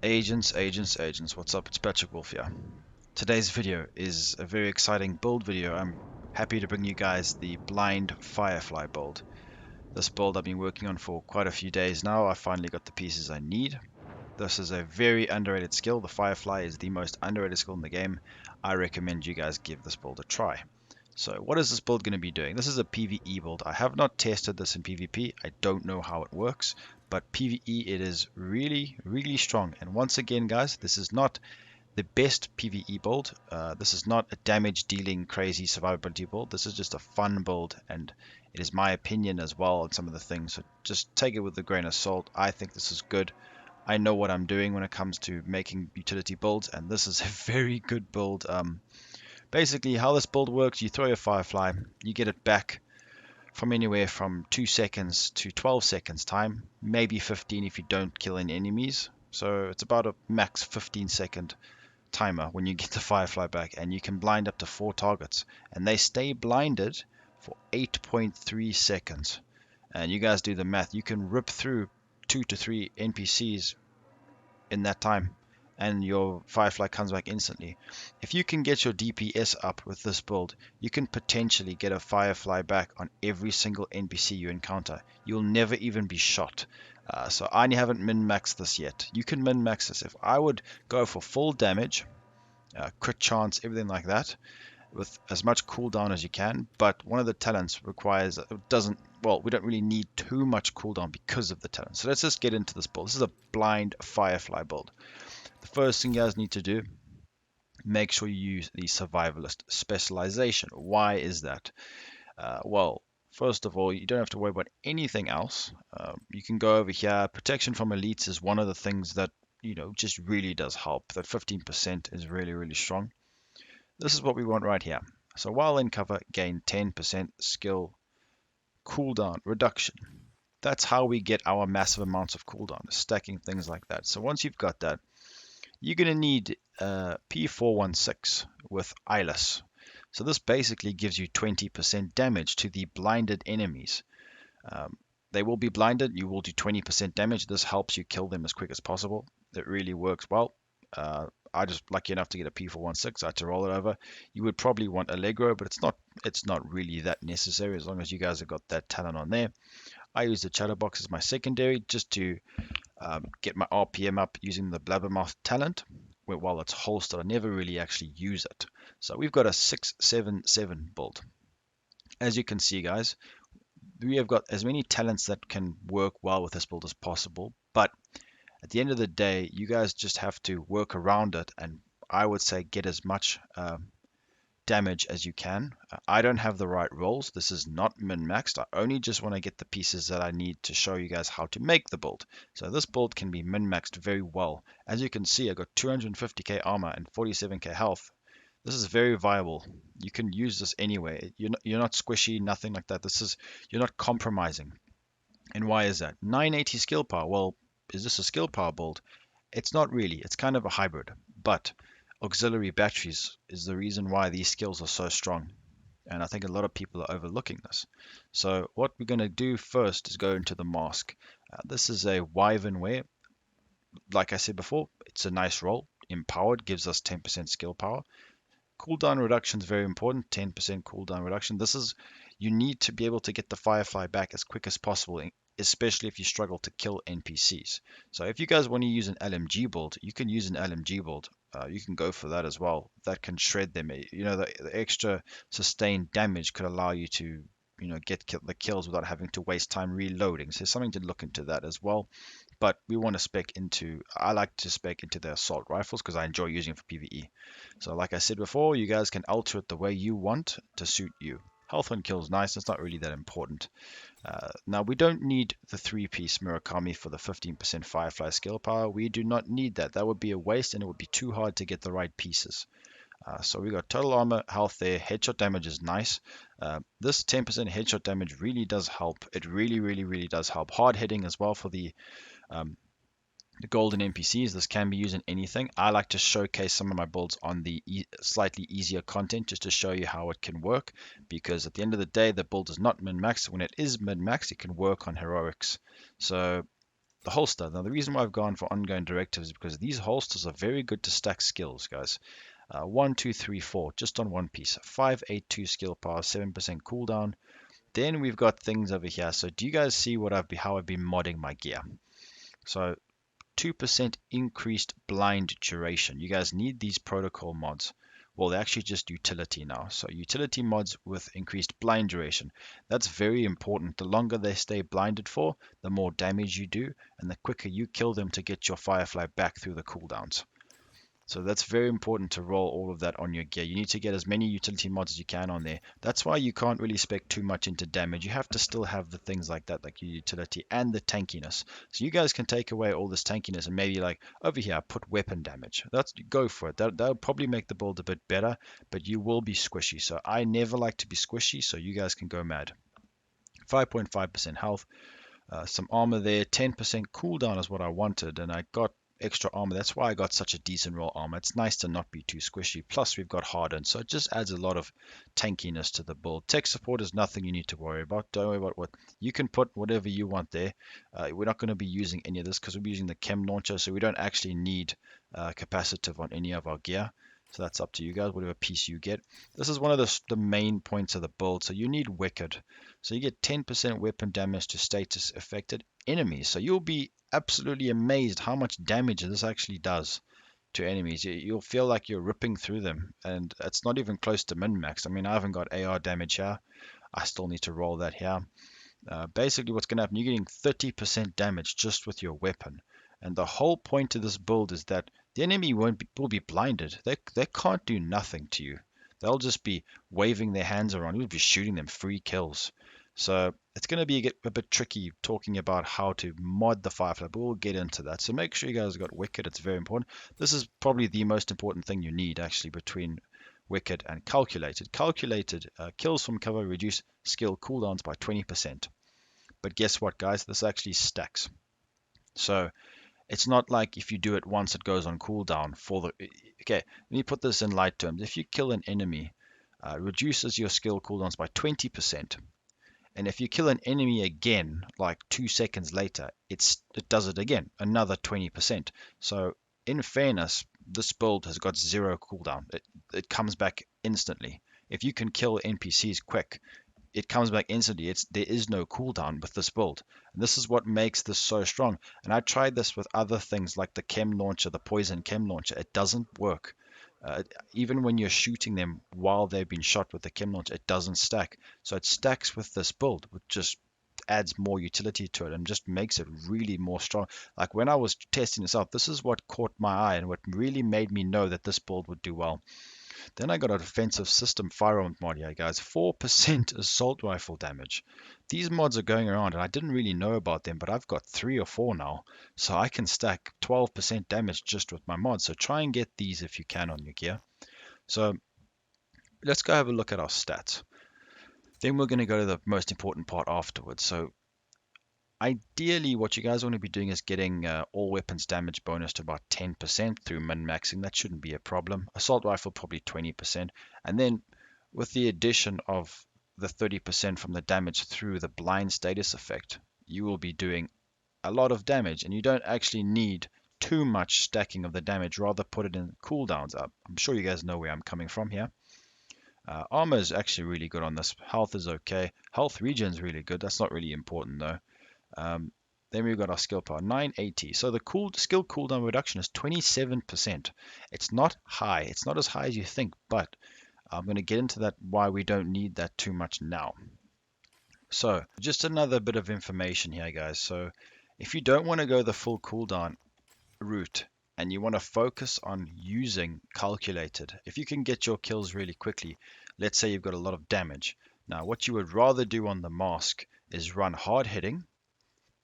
Agents, what's up? It's Patrick Wolf here. Today's video is a very exciting build video. I'm happy to bring you guys the blind Firefly build. This build I've been working on for quite a few days now. I finally got the pieces I need. This is a very underrated skill. The Firefly is the most underrated skill in the game. I recommend you guys give this build a try. So what is this build going to be doing? This is a PvE build. I have not tested this in PvP. I don't know how it works, but PvE it is really strong. And once again, guys, this is not the best PvE build. This is not a damage dealing crazy survivability build. This is just a fun build, and it is my opinion as well on some of the things. So just take it with a grain of salt. I think this is good. I know what I'm doing when it comes to making utility builds, and this is a very good build. Basically, how this build works, you throw your Firefly, you get it back from anywhere from 2 seconds to 12 seconds time, maybe 15 if you don't kill any enemies. So it's about a max 15-second timer when you get the Firefly back, and you can blind up to 4 targets, and they stay blinded for 8.3 seconds. And you guys do the math, you can rip through 2 to 3 NPCs in that time, and your Firefly comes back instantly. If you can get your DPS up with this build, you can potentially get a Firefly back on every single NPC you encounter. You'll never even be shot. So I haven't min-maxed this yet. You can min-max this. If I would go for full damage, crit chance, everything like that, with as much cooldown as you can, but one of the talents requires, it doesn't, well, we don't really need too much cooldown because of the talent. So let's just get into this build. This is a blind Firefly build. The first thing you guys need to do, make sure you use the survivalist specialization. Why is that? Well, first of all, you don't have to worry about anything else. You can go over here. Protection from elites is one of the things that, just really does help. That 15% is really strong. This is what we want right here. So while in cover, gain 10% skill cooldown reduction. That's how we get our massive amounts of cooldown, stacking things like that. So once you've got that, you're going to need P416 with Eyeless. So this basically gives you 20% damage to the blinded enemies. Um, they will be blinded, you will do 20% damage. This helps you kill them as quick as possible. It really works well. I just lucky enough to get a P416. I had to roll it over. You would probably want Allegro, but it's not really that necessary as long as you guys have got that talent on there. I use the Chatterbox as my secondary just to get my RPM up using the Blabbermouth talent. While it's holstered, I never really actually use it. So we've got a 677 build. As you can see, guys, we have got as many talents that can work well with this build as possible, but at the end of the day, you guys just have to work around it, and I would say get as much damage as you can. I don't have the right rolls. This is not min-maxed. I only just want to get the pieces that I need to show you guys how to make the build. So this build can be min-maxed very well. As you can see, I got 250k armor and 47k health. This is very viable. You can use this anyway. You're not squishy, nothing like that. You're not compromising. And why is that? 980 skill power. Well, is this a skill power build? It's not really. It's kind of a hybrid. But auxiliary batteries is the reason why these skills are so strong. And I think a lot of people are overlooking this. So what we're going to do first is go into the mask. This is a Wyvern wear. Like I said before, it's a nice roll. Empowered gives us 10% skill power. Cooldown reduction is very important, 10% cooldown reduction. You need to be able to get the Firefly back as quick as possible, especially if you struggle to kill NPCs. So if you guys want to use an LMG build, you can use an LMG build. You can go for that as well. That can shred them. The extra sustained damage could allow you to, get the kills without having to waste time reloading. So something to look into that as well. But I like to spec into the assault rifles because I enjoy using it for PvE. So like I said before, you guys can alter it the way you want to suit you. Health and kills nice, it's not really that important. Now we don't need the 3-piece Murakami for the 15% Firefly skill power. We do not need that. That would be a waste and it would be too hard to get the right pieces. So we got total armor, health there, headshot damage is nice. This 10% headshot damage really does help. It really does help. Hard hitting as well for um, the golden NPCs. This can be used in anything. I like to showcase some of my builds on the slightly easier content just to show you how it can work, because at the end of the day the build is not min-maxed. When it is min-maxed, it can work on heroics. So the holster. Now, the reason why I've gone for ongoing directives is because these holsters are very good to stack skills, guys. 1, 2, 3, 4, just on one piece. 5, 8, 2 skill power, 7% cooldown. Then we've got things over here. So do you guys see how I've been modding my gear? So 2% increased blind duration. You guys need these protocol mods. Well, they're actually just utility now. So utility mods with increased blind duration. That's very important. The longer they stay blinded for, the more damage you do, and the quicker you kill them to get your Firefly back through the cooldowns. So that's very important to roll all of that on your gear. You need to get as many utility mods as you can on there. That's why you can't really spec too much into damage. You have to still have the things like that, like your utility and the tankiness. So you guys can take away all this tankiness and maybe like over here, put weapon damage. Go for it. That'll probably make the build a bit better, but you will be squishy. So I never like to be squishy, so you guys can go mad. 5.5% health. Some armor there, 10% cooldown is what I wanted, and I got extra armor. That's why I got such a decent raw armor. It's nice to not be too squishy. Plus, we've got hardened, so it just adds a lot of tankiness to the build. Tech support is nothing you need to worry about. Don't worry about what you can put whatever you want there. We're not going to be using any of this because we're using the chem launcher, so we don't actually need capacitive on any of our gear. So that's up to you guys, whatever piece you get. This is one of the main points of the build. So you need Wicked. So you get 10% weapon damage to status affected enemies. So you'll be absolutely amazed how much damage this actually does to enemies. You'll feel like you're ripping through them. And it's not even close to min-max. I mean, I haven't got AR damage here. I still need to roll that here. Basically, what's going to happen, you're getting 30% damage just with your weapon. And the whole point of this build is that the enemy will be blinded. They can't do nothing to you. They'll just be waving their hands around. You'll be shooting them free kills. So it's going to be a bit tricky talking about how to mod the Firefly, but we'll get into that. So make sure you guys got Wicked. It's very important. This is probably the most important thing you need actually between Wicked and Calculated. Calculated kills from cover reduce skill cooldowns by 20%. But guess what, guys? This actually stacks. So it's not like if you do it once, it goes on cooldown for the... Okay, let me put this in light terms. If you kill an enemy, reduces your skill cooldowns by 20%. And if you kill an enemy again, like 2 seconds later, it does it again, another 20%. So in fairness, this build has got 0 cooldown. It comes back instantly. If you can kill NPCs quick, it comes back instantly. There is no cooldown with this build. And this is what makes this so strong. And I tried this with other things like the chem launcher, the poison chem launcher. It doesn't work. Even when you're shooting them while they've been shot with the chem launcher, it doesn't stack. So it stacks with this build, which just adds more utility to it and just makes it really more strong. Like when I was testing this out, this is what caught my eye and what really made me know that this build would do well. Then I got a defensive system firearm mod here, guys. 4% assault rifle damage. These mods are going around, and I didn't really know about them, but I've got 3 or 4 now. So I can stack 12% damage just with my mods. So try and get these if you can on your gear. So let's go have a look at our stats. Then we're going to go to the most important part afterwards. So ideally, what you guys want to be doing is getting all weapons damage bonus to about 10% through min-maxing. That shouldn't be a problem. Assault rifle probably 20%. And then with the addition of the 30% from the damage through the blind status effect, you will be doing a lot of damage. And you don't actually need too much stacking of the damage. Rather put it in cooldowns up. I'm sure you guys know where I'm coming from here. Armor is actually really good on this. Health is okay. Health regen is really good. That's not really important though. Then we've got our skill power, 980. So the skill cooldown reduction is 27%. It's not high. It's not as high as you think, but I'm going to get into that why we don't need that too much now. So just another bit of information here, guys. So if you don't want to go the full cooldown route and you want to focus on using calculated, if you can get your kills really quickly, let's say you've got a lot of damage. Now what you would rather do on the mask is run hard hitting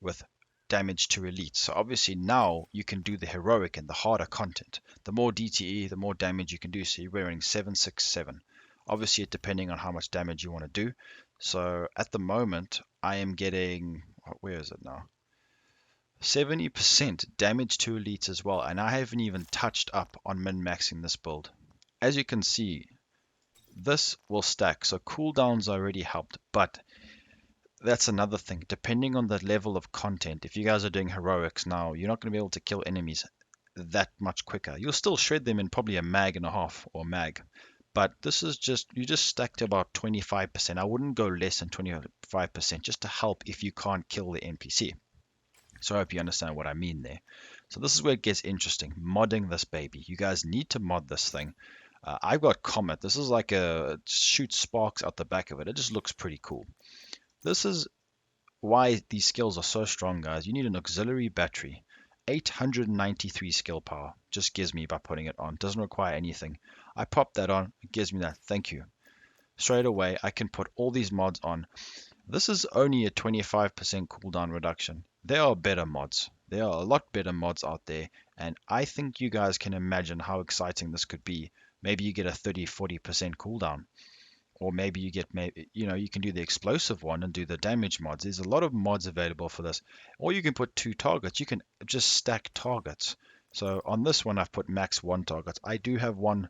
with damage to elite. So obviously now you can do the heroic and the harder content. The more DTE, the more damage you can do. So you're wearing 767. Obviously depending on how much damage you want to do. So at the moment I am getting, where is it now? 70% damage to elite as well. And I haven't even touched up on min-maxing this build. As you can see, this will stack. So cooldowns already helped, but That's another thing. Depending on the level of content, if you guys are doing heroics now, you're not going to be able to kill enemies that much quicker. You'll still shred them in probably a mag and a half or mag. But this is just, you just stack to about 25%. I wouldn't go less than 25% just to help if you can't kill the NPC. So I hope you understand what I mean there. So this is where it gets interesting. Modding this baby. You guys need to mod this thing. I've got Comet. This is like a shoot sparks out the back of it. It just looks pretty cool. This is why these skills are so strong, guys. You need an auxiliary battery. 893 skill power. Just gives me by putting it on. Doesn't require anything. I pop that on. It gives me that. Thank you. Straight away, I can put all these mods on. This is only a 25% cooldown reduction. There are better mods. There are a lot better mods out there, and I think you guys can imagine how exciting this could be. Maybe you get a 30-40% cooldown, or maybe you get, you can do the explosive one and do the damage mods. There's a lot of mods available for this. Or you can put 2 targets. You can just stack targets. So on this one, I've put max 1 target. I do have one.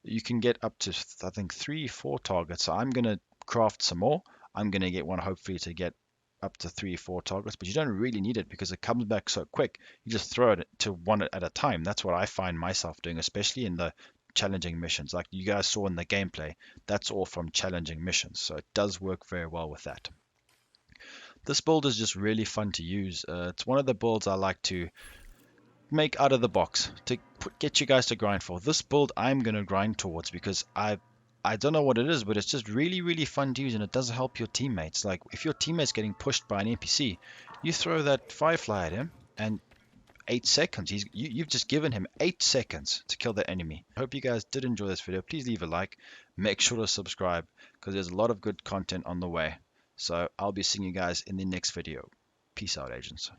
You can get up to, I think, 3-4 targets. So I'm going to craft some more. I'm going to get one hopefully to get up to 3-4 targets, but you don't really need it because it comes back so quick. You just throw it to one at a time. That's what I find myself doing, especially in the challenging missions. Like you guys saw in the gameplay, that's all from challenging missions. So it does work very well with that. This build is just really fun to use. It's one of the builds I like to make out of the box to get you guys to grind for. This build I'm going to grind towards because I don't know what it is, but it's just really, really fun to use, and it does help your teammates. Like, if your teammate's getting pushed by an NPC, you throw that Firefly at him, and 8 seconds, you've just given him 8 seconds to kill the enemy. I hope you guys did enjoy this video. Please leave a like. Make sure to subscribe, because there's a lot of good content on the way. So I'll be seeing you guys in the next video. Peace out, agents.